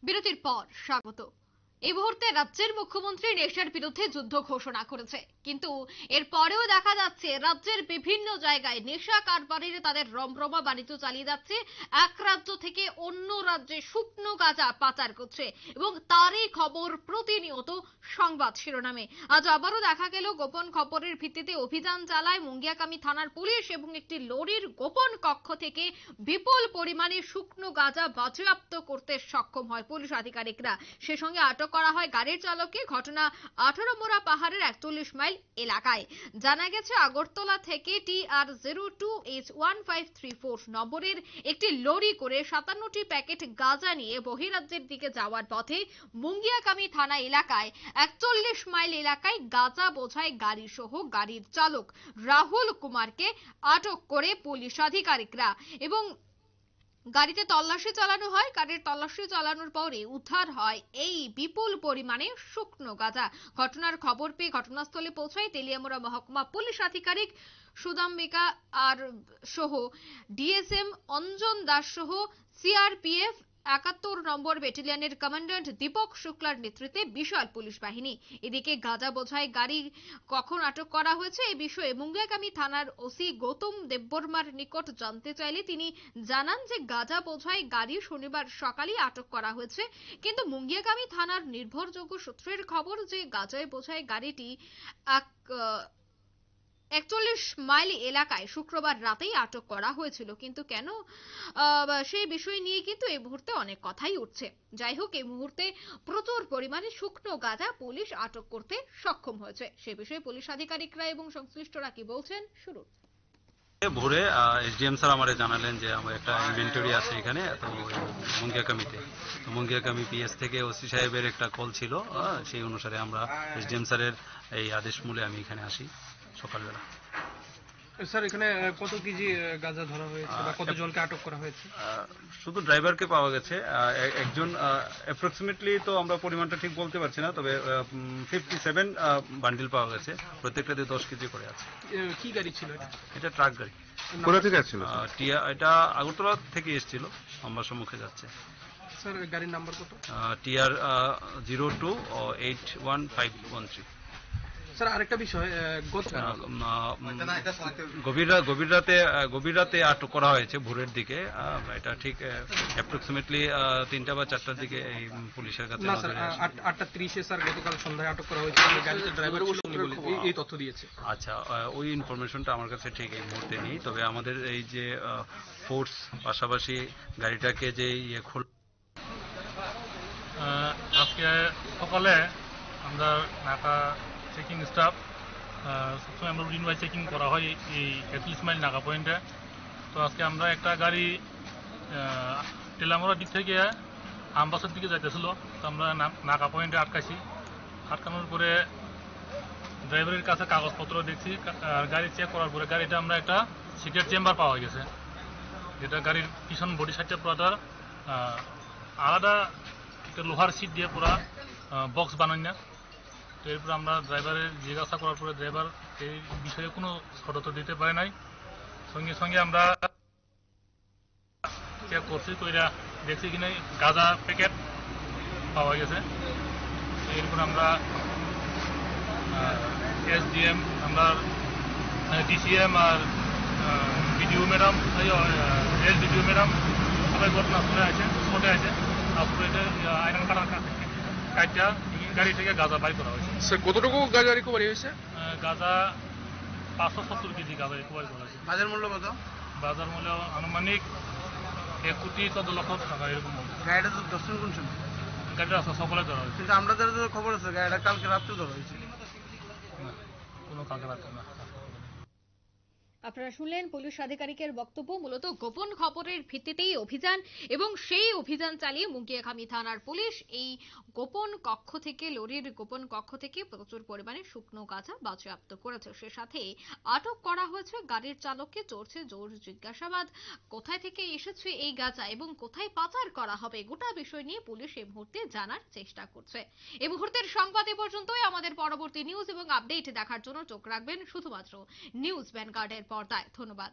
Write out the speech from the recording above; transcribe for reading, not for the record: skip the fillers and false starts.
বিরতির পর স্বাগত। এই মুহূর্তে রাজ্যের মুখ্যমন্ত্রী নেশার বিরুদ্ধে যুদ্ধ ঘোষণা করেছে, কিন্তু এর পরেও দেখা যাচ্ছে রাজ্যের বিভিন্ন জায়গায় নেশা কারবারিরা তাদের রমরমা বাণিজ্য চালিয়ে যাচ্ছে। এক রাজ্য থেকে অন্য রাজ্যে শুকনো গাঁজা পাচার করছে এবং তারই খবর প্রতিনিয়ত সংবাদ শিরোনামে। আজ আবারও দেখা গেল গোপন খবরের ভিত্তিতে অভিযান চালায় মুঙ্গিয়াকামী থানার পুলিশ এবং একটি লরির গোপন কক্ষ থেকে বিপুল পরিমাণে শুকনো গাঁজা বাজেয়াপ্ত করতে সক্ষম হয় পুলিশ আধিকারিকরা। সে সঙ্গে আটক করা হয় গাড়ির চালককে। ঘটনা 18মোড়া পাহাড়ের 41 মাইল এলাকায়। জানা গেছে আগরতলা থেকে TR02H1534 নম্বরের একটি লরি করে 57টি প্যাকেট গাঁজা নিয়ে বহিরাজ্যের দিকে যাওয়ার পথে মুঙ্গিয়াকামী থানা এলাকায় 41 মাইল এলাকায় গাঁজা বোঝাই গাড়ি সহ গাড়ির চালক রাহুল কুমারকে আটক করে পুলিশ আধিকারিকরা এবং গাড়িতে তল্লাশি চালানো হয়। গাড়ির তল্লাশি চালানোর পরে উদ্ধার হয় এই বিপুল পরিমাণে শুকনো গাঁজা। ঘটনার খবর পেয়ে ঘটনাস্থলে পৌঁছায় তেলিয়ামুড়া মহকুমা পুলিশ আধিকারিক সুদাম্বিকা আর সহ ডিএসএম অঞ্জন দাস সহ সিআরপিএফ 71 নম্বর ব্যাটালিয়নের কমান্ড্যান্ট দীপক শুক্লার নেতৃত্বে বিশাল পুলিশ বাহিনী। এদিকে গাঁজা বোঝাই গাড়ি কখন আটক করা হয়েছে এই বিষয়ে মুঙ্গিয়াকামী থানার ওসি গৌতম দেববর্মার নিকট জানতে চাইলে তিনি জানান যে গাঁজা বোঝাই গাড়ি শনিবার সকালে আটক করা হয়েছে, কিন্তু মুঙ্গিয়াকামী থানার নির্ভরযোগ্য সূত্রের খবর যে গাঁজায় বোঝাই গাড়িটি 41 মাইল এলাকায় শুক্রবার রাতেই আটক করা হয়েছিল। কিন্তু কেন সেই বিষয় নিয়ে কিন্তু এই মুহূর্তে অনেক কথাই উঠছে। যাই হোক, এই মুহূর্তে প্রচুর পরিমাণে শুকনো গাঁজা পুলিশ আটক করতে সক্ষম হয়েছে। সে বিষয়ে পুলিশ আধিকারিকরা এবং সংশ্লিষ্টরা কি বলছেন শুনুন। ভোরে এসডিএম স্যার আমারে জানালেন যে আমার একটা ইনভেন্টরি আছে এখানে, তো মুঙ্গিয়াকামিতে, তো মুঙ্গিয়াকামি পিএস থেকে ওসি সাহেবের একটা কল ছিল, সেই অনুসারে আমরা এসডিএম স্যারের এই আদেশ মূলে আমি এখানে আসি সকালবেলা। স্যার, এখানে কত কেজি গাঁজা ধরা হয়েছে বা কতজনকে আটক করা হয়েছে? শুধু ড্রাইভারকে পাওয়া গেছে, একজন অ্যাপ্রক্সিমেটলি তো আমরা পরিমাণটা ঠিক বলতে পারছি না, তবে 57 বান্ডিল পাওয়া গেছে, প্রত্যেকটাতে 10 কেজি করে আছে। কি গাড়ি ছিল এটা ট্রাক গাড়ি। কোথা থেকে আসছিল? এটা আগরতলা থেকে এসেছিল, আমার সম্মুখে যাচ্ছে। স্যার, গাড়ির নাম্বার কত? TR02H1513। স্যার, আরেকটা বিষয়, গভীর রাতে আটক করা হয়েছে ভোরের দিকে। এটা ঠিক অ্যাপ্রক্সিমেটলি 3টা বা 4টার দিকে এই পুলিশের কাছে। না স্যার, 8:30 স্যার গতকাল সন্ধ্যায় আটক করা হয়েছে। গাড়িতে ড্রাইভার ছিল উনি এই তথ্য দিয়েছে। আচ্ছা, ওই ইনফরমেশনটা আমার কাছে ঠিক এই মুহূর্তে নেই, তবে আমাদের এই যে ফোর্স পাশাপাশি গাড়িটাকে যে খোল আজকে সকালে আমরা নাকা চেকিং স্টাফ সবসময় আমরা রুটিন ওয়াইজ চেকিং করা হয় এই 41 মাইল নাকা পয়েন্টে। তো আজকে আমরা একটা গাড়ি টেলামোড়ার দিক থেকে আমবাসার দিকে যাইতেছিল, তো আমরা নাকা পয়েন্টে আটকাইছি। আটকানোর পরে ড্রাইভারের কাছে কাগজপত্র দেখছি, গাড়ি চেক করার পরে গাড়িটা আমরা একটা সিক্রেট চেম্বার পাওয়া গেছে, যেটা গাড়ির পিছন বডি সাইডটা পুরাটার আলাদা একটা লোহার সিট দিয়ে পুরা বক্স বানাই না। তো এরপর আমরা ড্রাইভারের জিজ্ঞাসা করার পরে ড্রাইভার এই বিষয়ে কোনো সতর্কতা দিতে পারে নাই। সঙ্গে সঙ্গে আমরা চেক করছি, কইরা দেখছি কিনা গাঁজা প্যাকেট পাওয়া গেছে। এরপর আমরা এসডিএম, আমরা ডিসিএম আর বিডিও ম্যাডাম, এসডিডিও ম্যাডাম সবাই ঘটনাস্থলে আছে, স্পটে আছে। তারপরে এটা আয়রন কাটার কাজটা গাড়ি থেকে গাঁজা বাই করা হয়েছে। স্যার, কতটুকু গাঁজা রিকভারি হয়েছে? গাঁজা 570 কেজি গাঁজা রিকভারি করা হয়েছে। বাজার মূল্য কত? বাজার মূল্য আনুমানিক 1,14,00,000 টাকা এরকম। গাড়িটা তো দর্শন কোন সময়? গাড়িটা সকালে ধরা হয়েছে। কিন্তু আমরা যারা খবর আছে গাড়িটা কালকে রাত্রে ধরা হয়েছে। কোনো কালকে রাত্রে না। আপনারা শুনলেন পুলিশ আধিকারিকের বক্তব্য। মূলত গোপন খবরের ভিত্তিতেই অভিযান এবং সেই অভিযান চালিয়ে মুঙ্গিয়াকামী থানার পুলিশ এই গোপন কক্ষ থেকে, লরির গোপন কক্ষ থেকে প্রচুর পরিমাণে শুকনো গাঁজা বাজেয়াপ্ত করেছে। সে সাথে আটক করা হয়েছে গাড়ির চালককে। চলছে জোর জিজ্ঞাসাবাদ, কোথায় থেকে এসেছে এই গাঁজা এবং কোথায় পাচার করা হবে, গোটা বিষয় নিয়ে পুলিশ এই মুহূর্তে জানার চেষ্টা করছে। এই মুহূর্তের সংবাদ এ পর্যন্তই। আমাদের পরবর্তী নিউজ এবং আপডেট দেখার জন্য চোখ রাখবেন শুধুমাত্র নিউজ ভ্যানগার্ডের পর্দায়। ধন্যবাদ।